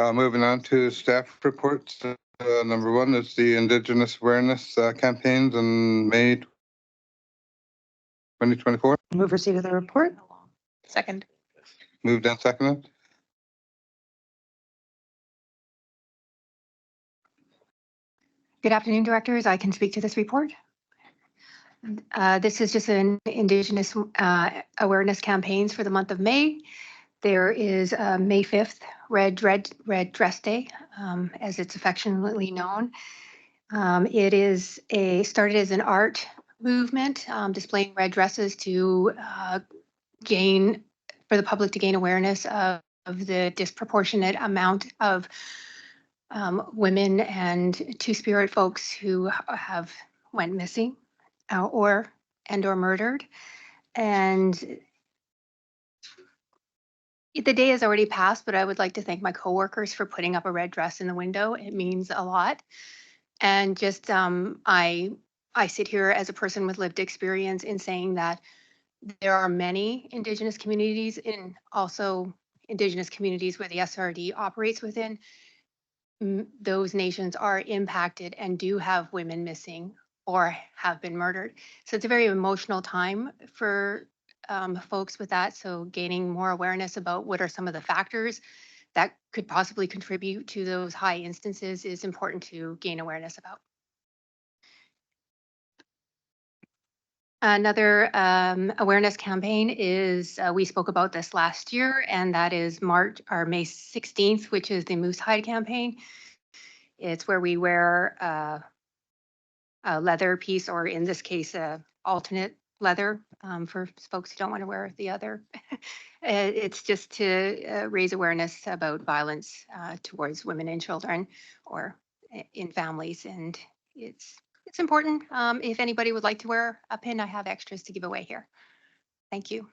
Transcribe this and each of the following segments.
Moving on to staff reports. Number one is the Indigenous Awareness campaigns in May 2024. Move receipt of the report. Second. Moved and seconded. Good afternoon, directors. I can speak to this report. This is just an Indigenous awareness campaigns for the month of May. There is May 5th, Red Dress Day, as it's affectionately known. It is started as an art movement, displaying red dresses to for the public to gain awareness of the disproportionate amount of women and Two-Spirit folks who have went missing or murdered. And the day has already passed, but I would like to thank my coworkers for putting up a red dress in the window. It means a lot. And just I sit here as a person with lived experience in saying that there are many Indigenous communities and also Indigenous communities where the SRD operates within. Those nations are impacted and do have women missing or have been murdered. So it's a very emotional time for folks with that. So gaining more awareness about what are some of the factors that could possibly contribute to those high instances is important to gain awareness about. Another awareness campaign is, we spoke about this last year, and that is May 16th, which is the Moose Hide campaign. It's where we wear a leather piece, or in this case, alternate leather for folks who don't want to wear the other. It's just to raise awareness about violence towards women and children or in families. And it's important. If anybody would like to wear a pin, I have extras to give away here. Thank you.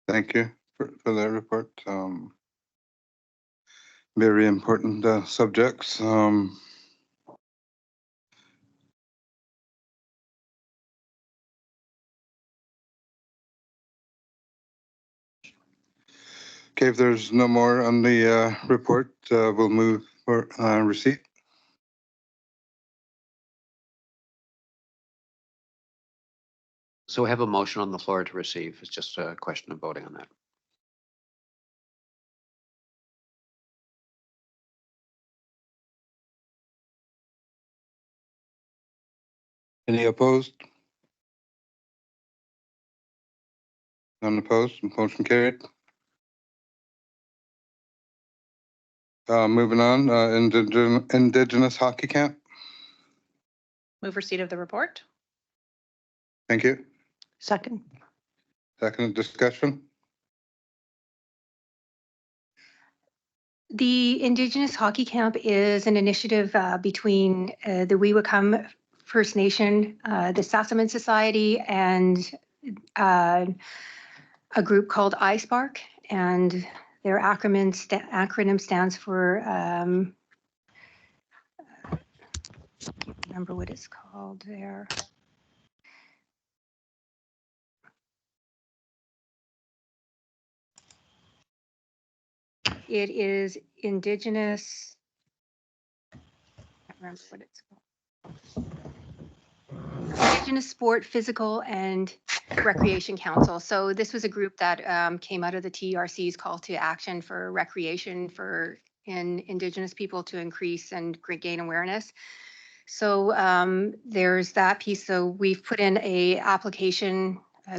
Thank you for that report. Very important subjects. Okay, if there's no more on the report, we'll move for receipt. So we have a motion on the floor to receive. It's just a question of voting on that. Any opposed? None opposed, motion carried. Moving on, Indigenous Hockey Camp. Move receipt of the report. Thank you. Second. Second discussion. The Indigenous Hockey Camp is an initiative between the Wewakam First Nation, the Sassaman Society, and a group called iSpark, and their acronym stands for, I can't remember what it's called there. It is Indigenous, I can't remember what it's called. Indigenous Sport, Physical, and Recreation Council. So this was a group that came out of the TRC's call to action for recreation for Indigenous people to increase and gain awareness. So there's that piece. So we've put in a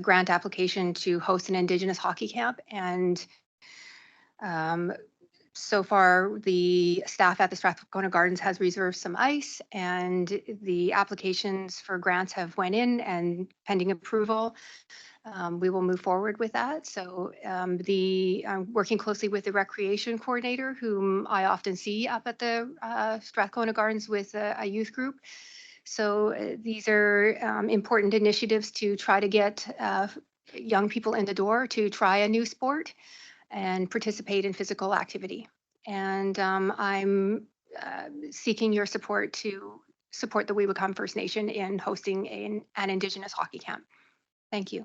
grant application to host an Indigenous hockey camp, and so far, the staff at the Strathcona Gardens has reserved some ice, and the applications for grants have went in, and pending approval, we will move forward with that. So I'm working closely with the recreation coordinator, whom I often see up at the Strathcona Gardens with a youth group. So these are important initiatives to try to get young people in the door to try a new sport and participate in physical activity. And I'm seeking your support to support the Wewakam First Nation in hosting an Indigenous hockey camp. Thank you.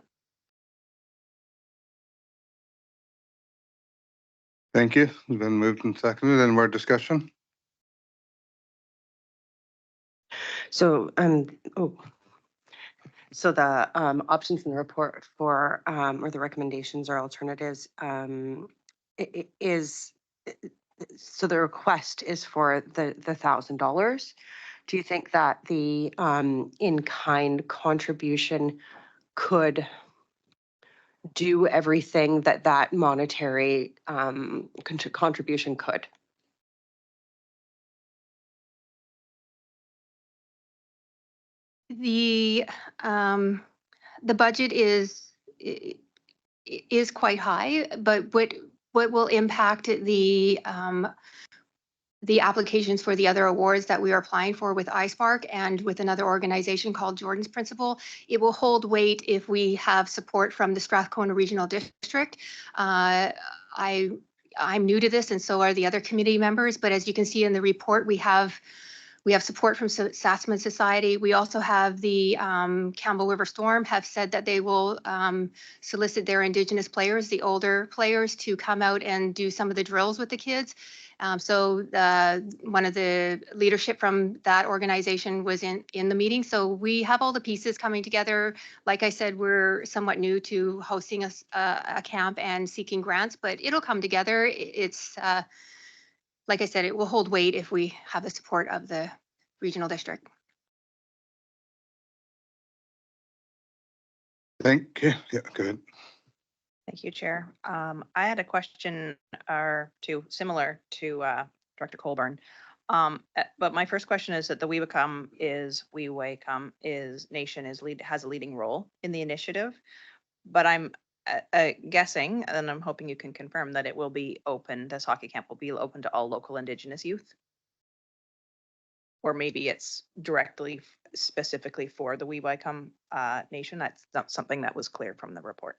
Thank you. It's been moved and seconded. Any more discussion? So, so the options in the report for, or the recommendations or alternatives, is, so the request is for the $1,000. Do you think that the in-kind contribution could do everything that that monetary contribution could? The budget is quite high, but what will impact the applications for the other awards that we are applying for with iSpark and with another organization called Jordan's Principle, it will hold weight if we have support from the Strathcona Regional District. I'm new to this, and so are the other committee members, but as you can see in the report, we have support from Saskman Society. We also have the Campbell River Storm have said that they will solicit their Indigenous players, the older players, to come out and do some of the drills with the kids. So one of the leadership from that organization was in the meeting. So we have all the pieces coming together. Like I said, we're somewhat new to hosting a camp and seeking grants, but it'll come together. It's like I said, it will hold weight if we have the support of the regional district. Thank you. Yeah, good. Thank you, Chair. I had a question or two similar to Director Colburn. But my first question is that the Weebacum Nation has a leading role in the initiative. But I'm guessing, and I'm hoping you can confirm, that it will be open, this hockey camp will be open to all local Indigenous youth. Or maybe it's directly, specifically for the Weebacum Nation. That's not something that was clear from the report.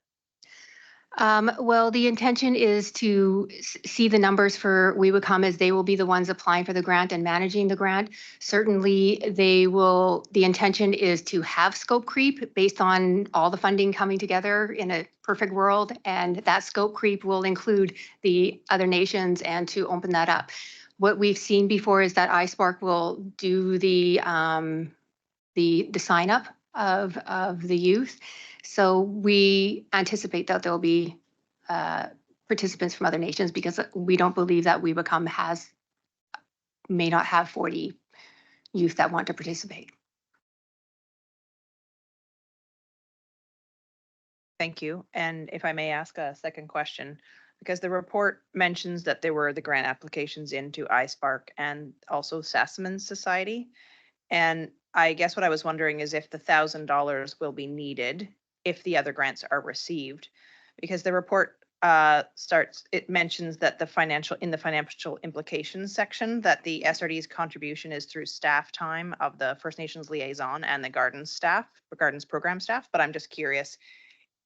Well, the intention is to see the numbers for Weebacum as they will be the ones applying for the grant and managing the grant. Certainly, the intention is to have scope creep based on all the funding coming together in a perfect world, and that scope creep will include the other nations and to open that up. What we've seen before is that iSpark will do the sign up of the youth. So we anticipate that there'll be participants from other nations because we don't believe that Weebacum may not have 40 youth that want to participate. Thank you. And if I may ask a second question, because the report mentions that there were the grant applications into iSpark and also Saskman Society. And I guess what I was wondering is if the $1,000 will be needed if the other grants are received, because the report it mentions that in the financial implications section that the SRD's contribution is through staff time of the First Nations liaison and the Gardens program staff. But I'm just curious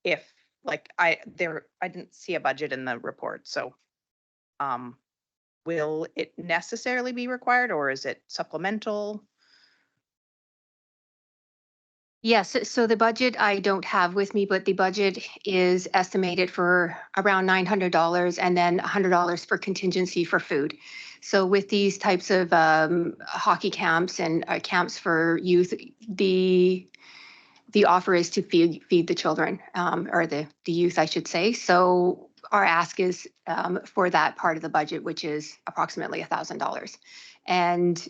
if, like, I didn't see a budget in the report, so will it necessarily be required, or is it supplemental? Yes, so the budget I don't have with me, but the budget is estimated for around $900 and then $100 for contingency for food. So with these types of hockey camps and camps for youth, the offer is to feed the children, or the youth, I should say. So our ask is for that part of the budget, which is approximately $1,000. And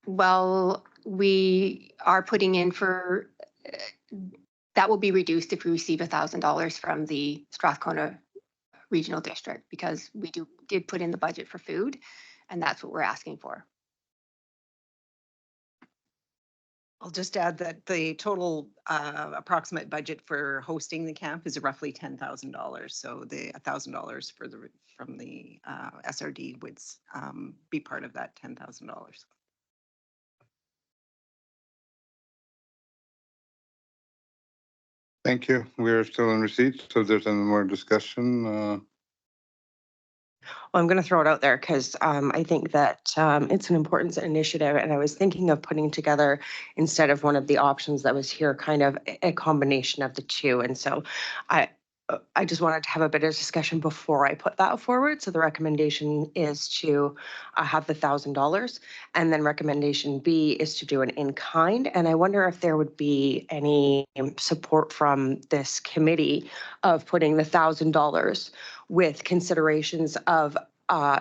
while we are putting in for, that will be reduced if we receive $1,000 from the Strathcona Regional District, because we did put in the budget for food, and that's what we're asking for. I'll just add that the total approximate budget for hosting the camp is roughly $10,000. So the $1,000 from the SRD would be part of that $10,000. Thank you. We are still in receipt. So if there's any more discussion, Well, I'm going to throw it out there because I think that it's an important initiative, and I was thinking of putting together, instead of one of the options that was here, kind of a combination of the two. And so I just wanted to have a bit of discussion before I put that forward. So the recommendation is to have the $1,000. And then recommendation B is to do an in-kind. And I wonder if there would be any support from this committee of putting the $1,000 with considerations of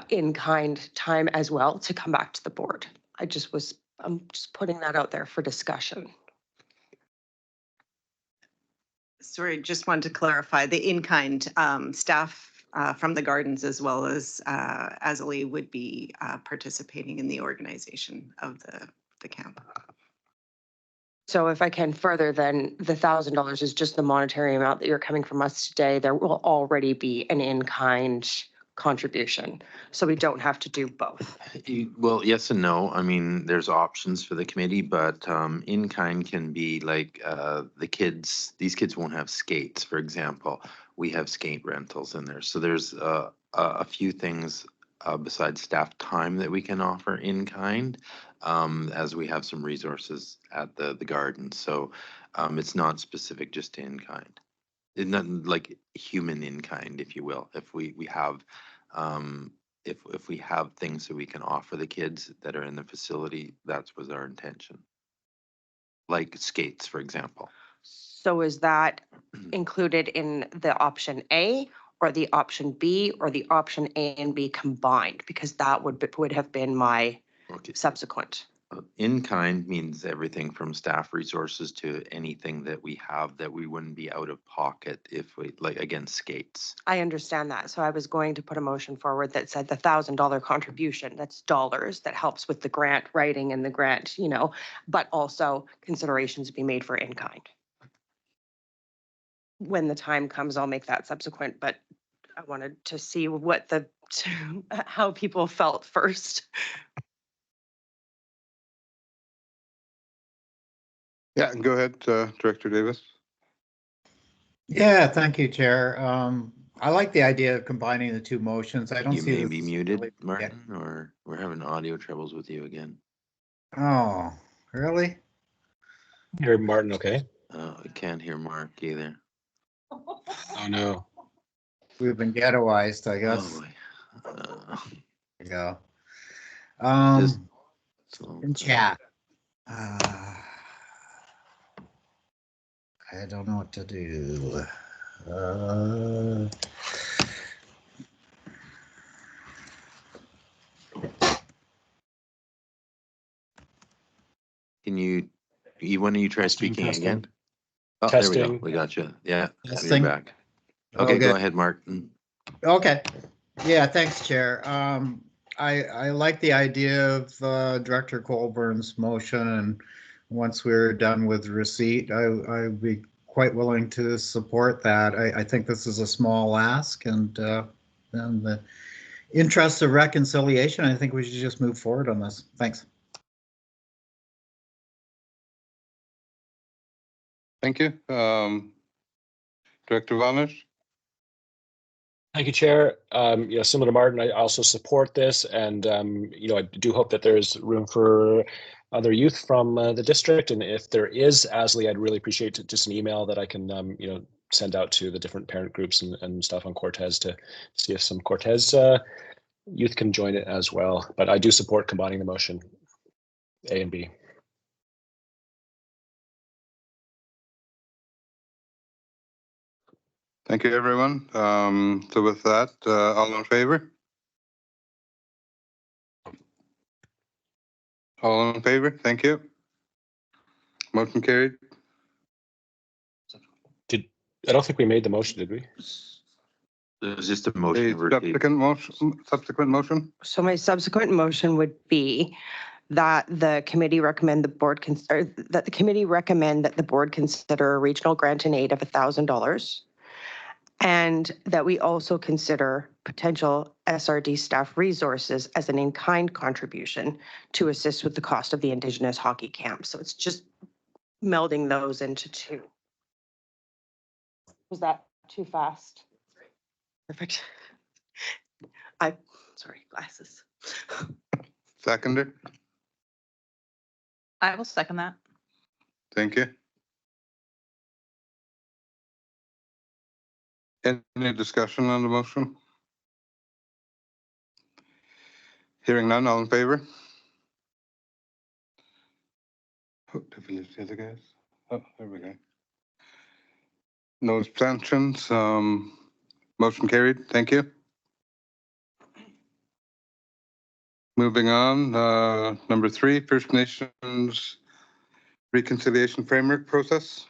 in-kind time as well to come back to the board. I'm just putting that out there for discussion. Sorry, just wanted to clarify, the in-kind staff from the gardens as well as Azalee would be participating in the organization of the camp. So if I can further, then the $1,000 is just the monetary amount that you're coming from us today. There will already be an in-kind contribution. So we don't have to do both. Well, yes and no. I mean, there's options for the committee, but in kind can be like these kids won't have skates, for example. We have skate rentals in there. So there's a few things besides staff time that we can offer in kind, as we have some resources at the garden. So it's not specific just to in kind. It's not like human in kind, if you will. If we have if we have things that we can offer the kids that are in the facility, that was our intention. Like skates, for example. So is that included in the option A or the option B or the option A and B combined? Because that would have been my Okay. subsequent. In kind means everything from staff resources to anything that we have that we wouldn't be out of pocket if we, like, again, skates. I understand that. So I was going to put a motion forward that said the $1,000 contribution, that's dollars, that helps with the grant writing and the grant, but also considerations be made for in-kind. When the time comes, I'll make that subsequent, but I wanted to see how people felt first. Yeah, go ahead, Director Davis. Yeah, thank you, Chair. I like the idea of combining the two motions. I don't You see may this be as muted, really- Martin, or we're having audio troubles with you again. Oh, really? Hear Martin, okay? I can't hear Mark either. Oh, no. We've been ghettoized, I guess. Oh, boy. There you go. Just- so, In chat. I don't know what to do. Can you want to try Testing, speaking testing. again? Oh, there we go. Testing. We got you. Yeah, you're Testing. back. Okay, go Okay. ahead, Martin. Okay. Yeah, thanks, Chair. I like the idea of Director Colburn's motion, and once we're done with receipt, I'd be quite willing to support that. I think this is a small ask, and in the interest of reconciliation, I think we should just move forward on this. Thanks. Thank you. Director Wellness? Thank you, Chair. Similar to Martin, I also support this, and I do hope that there's room for other youth from the district. And if there is, Azalee, I'd really appreciate just an email that I can send out to the different parent groups and stuff on Cortez to see if some Cortez youth can join it as well. But I do support combining the motion A and B. Thank you, everyone. So with that, all in favor? All in favor? Thank you. Motion carried. I don't think we made the motion, did we? There's just a motion. The to receive. subsequent motion? So my subsequent motion would be that the committee recommend that the committee recommend that the board consider a regional grant in aid of $1,000, and that we also consider potential SRD staff resources as an in-kind contribution to assist with the cost of the Indigenous hockey camp. So it's just melding those into two. Was that too fast? Perfect. Sorry, glasses. Seconder? I will second that. Thank you. Any discussion on the motion? Hearing none, all in favor? Oh, did we lose the other guys? Oh, there we go. No abstentions. Motion carried. Thank you. Moving on, number 3, First Nations Reconciliation Framework Process.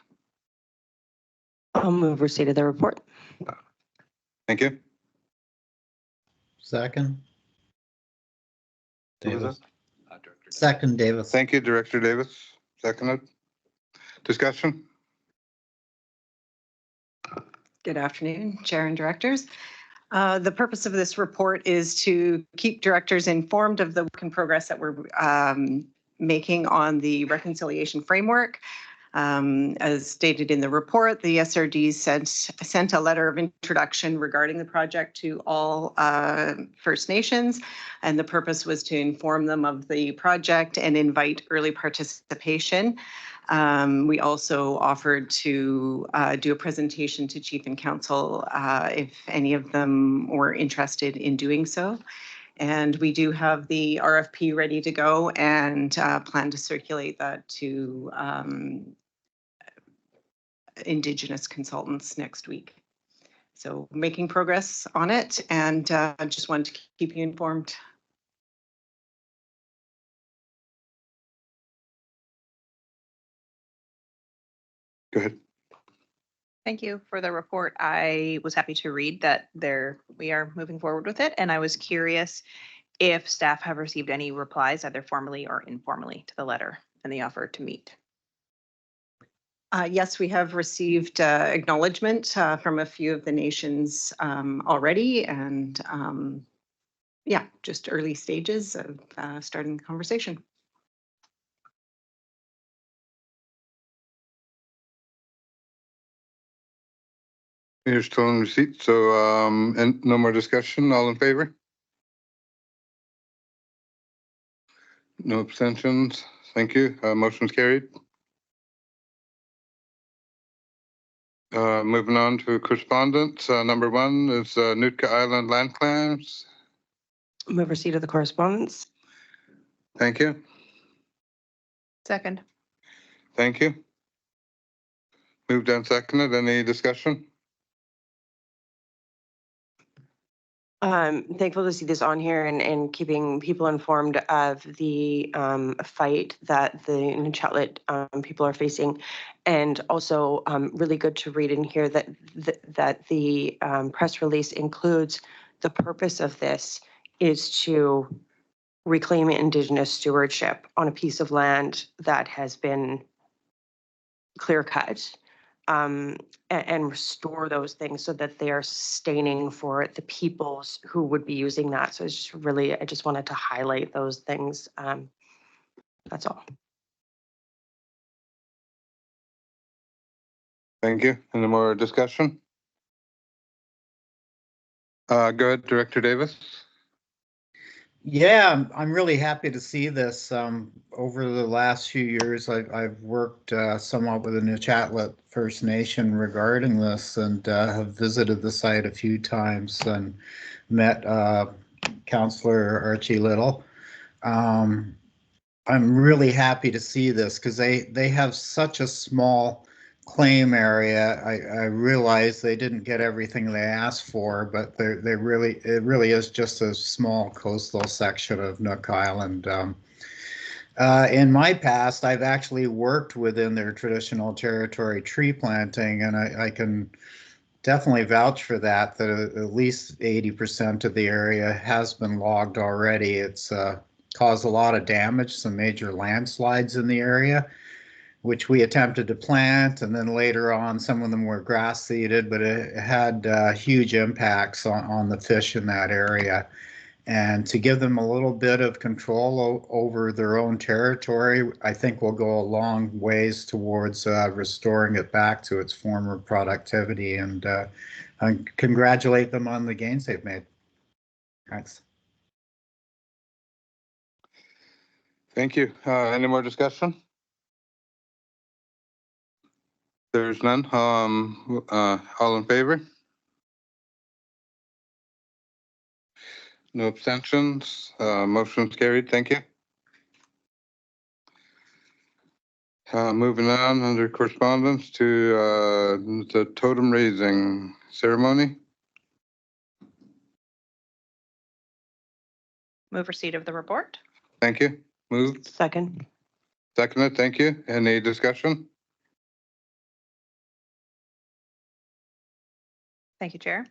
I'll move receipt of the report. Thank you. Second. Who was Davis. Director. Second, Davis. Thank you, Director Davis. Seconded. Discussion? Good afternoon, Chair and Directors. The purpose of this report is to keep directors informed of the work in progress that we're making on the reconciliation framework. As stated in the report, the SRD sent a letter of introduction regarding the project to all First Nations, and the purpose was to inform them of the project and invite early participation. We also offered to do a presentation to Chief and Council if any of them were interested in doing so. And we do have the RFP ready to go and plan to circulate that to Indigenous consultants next week. So making progress on it, and just wanted to keep you informed. Go ahead. Thank you for the report. I was happy to read that we are moving forward with it, and I was curious if staff have received any replies, either formally or informally, to the letter and the offer to meet. Yes, we have received acknowledgement from a few of the nations already, and yeah, just early stages of starting the conversation. You're still in receipt, so and no more discussion. All in favor? No abstentions. Thank you. Motion's carried. Moving on to correspondence. Number 1 is Nootka Island land claims. Move receipt of the correspondence. Thank you. Second. Thank you. Moved and seconded. Any discussion? Thankful to see this on here and keeping people informed of the fight that the Nuchatlit people are facing, and also really good to read in here that the press release includes the purpose of this is to reclaim Indigenous stewardship on a piece of land that has been clear cut. And restore those things so that they are sustaining for the peoples who would be using that. So it's just really, I just wanted to highlight those things. That's all. Thank you. Any more discussion? Go ahead, Director Davis. Yeah, I'm really happy to see this. Over the last few years, I've worked somewhat with the Nuchatlit First Nation regarding this, and have visited the site a few times and met Councillor Archie Little. I'm really happy to see this because they have such a small claim area. I realize they didn't get everything they asked for, but it really is just a small coastal section of Nook Island. In my past, I've actually worked within their traditional territory tree planting, and I can definitely vouch for that at least 80% of the area has been logged already. It's caused a lot of damage, some major landslides in the area, which we attempted to plant, and then later on some of them were grass seeded, but it had huge impacts on the fish in that area. And to give them a little bit of control over their own territory, I think will go a long ways towards restoring it back to its former productivity, and congratulate them on the gains they've made. Thanks. Thank you. Any more discussion? There's none. All in favor? No abstentions. Motion's carried. Thank you. Moving on under correspondence to the totem raising ceremony. Move receipt of the report. Thank you. Moved. Second. Seconded. Thank you. Any discussion? Thank you, Chair.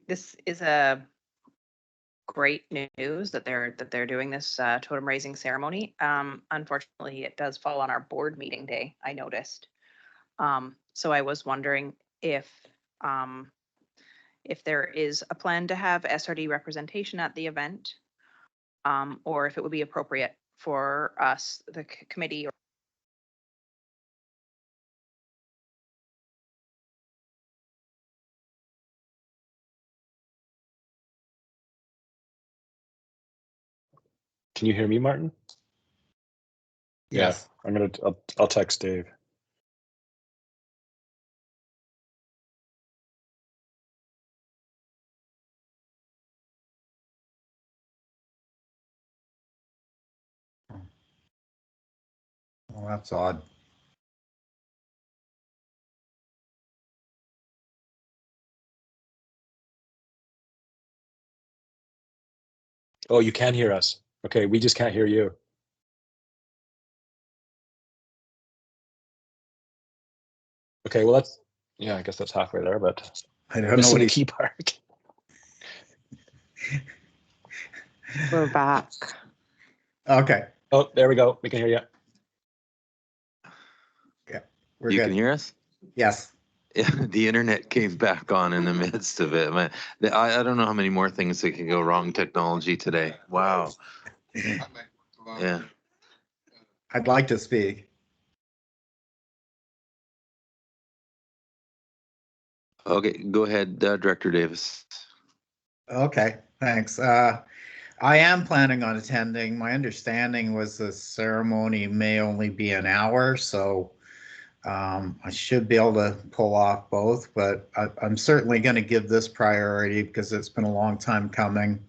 This is a great news that they're doing this totem raising ceremony. Unfortunately, it does fall on our board meeting day, I noticed. So I was wondering if there is a plan to have SRD representation at the event, or if it would be appropriate for us, the committee. Can you hear me, Martin? Yes. Yeah, I'll text Dave. Well, that's odd. Oh, you can hear us. Okay, we just can't hear you. Okay, well yeah, I guess that's halfway there, but I don't know missing what a he's. key part. We're back. Okay. Oh, there we go. We can hear you. We're You good. can hear us? Yes. Yeah, the internet came back on in the midst of it. I don't know how many more things that can go wrong technology today. Wow. Yeah. I'd like to speak. Okay, go ahead, Director Davis. Okay, thanks. I am planning on attending. My understanding was the ceremony may only be an hour, so I should be able to pull off both, but I'm certainly going to give this priority because it's been a long time coming.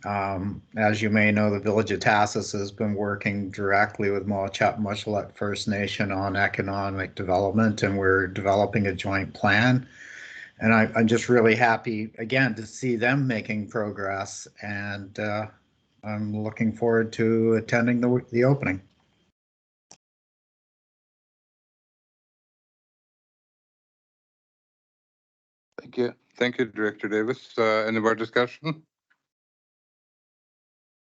As you may know, the Village of Tassus has been working directly with Moachap-Mushilek First Nation on economic development, and we're developing a joint plan. And I'm just really happy, again, to see them making progress, and I'm looking forward to attending the opening. Thank you. Thank you, Director Davis. Any more discussion?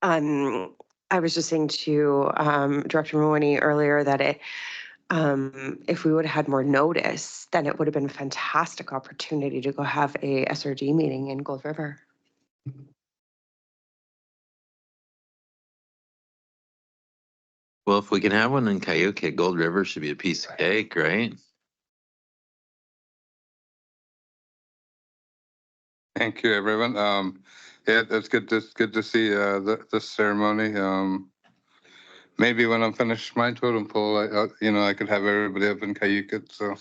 I was just saying to Director Mooney earlier that if we would have had more notice, then it would have been a fantastic opportunity to go have a SRD meeting in Gold River. Well, if we can have one in Kayuka, Gold River should be a piece of cake, right? Thank you, everyone. Yeah, it's good to see the ceremony. Maybe when I'm finished my totem pole, I could have everybody up in Kayuka. So,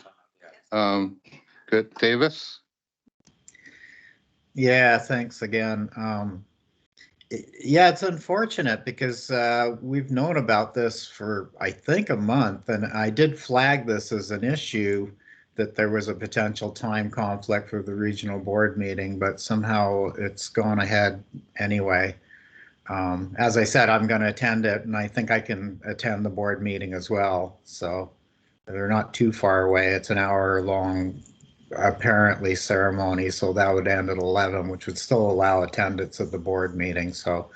good. Davis? Yeah, thanks again. Yeah, it's unfortunate because we've known about this for, I think, a month, and I did flag this as an issue that there was a potential time conflict for the regional board meeting, but somehow it's gone ahead anyway. As I said, I'm going to attend it, and I think I can attend the board meeting as well. So they're not too far away. It's an hour-long, apparently, ceremony, so that would end at 11, which would still allow attendance at the board meeting. So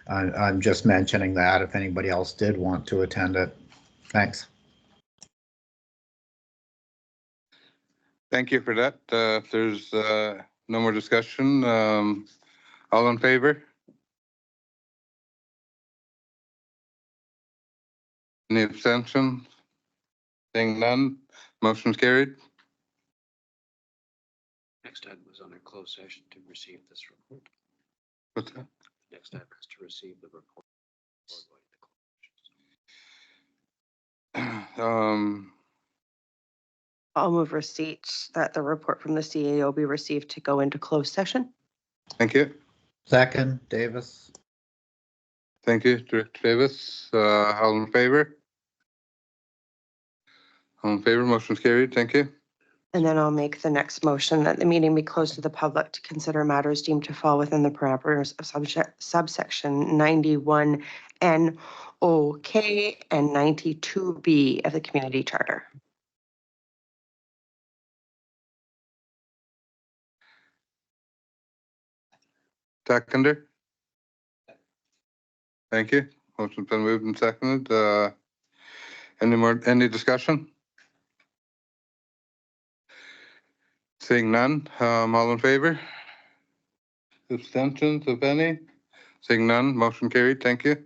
I'm just mentioning that if anybody else did want to attend it. Thanks. Thank you for that. If there's no more discussion, all in favor? Any abstentions? Seeing none, motion's carried. Next item was under closed session to receive this report. What's that? Next item is to receive the report. I'll move receipts that the report from the CAO be received to go into closed session. Thank you. Second, Davis. Thank you, Director Davis. All in favor? All in favor, motion's carried. Thank you. And then I'll make the next motion that the meeting be closed to the public to consider matters deemed to fall within the parameters of subsection 91 NOK and 92B of the community charter. Seconder? Thank you. Motion's been moved and seconded. Any discussion? Seeing none, all in favor? Abstentions, if any? Seeing none, motion carried. Thank you.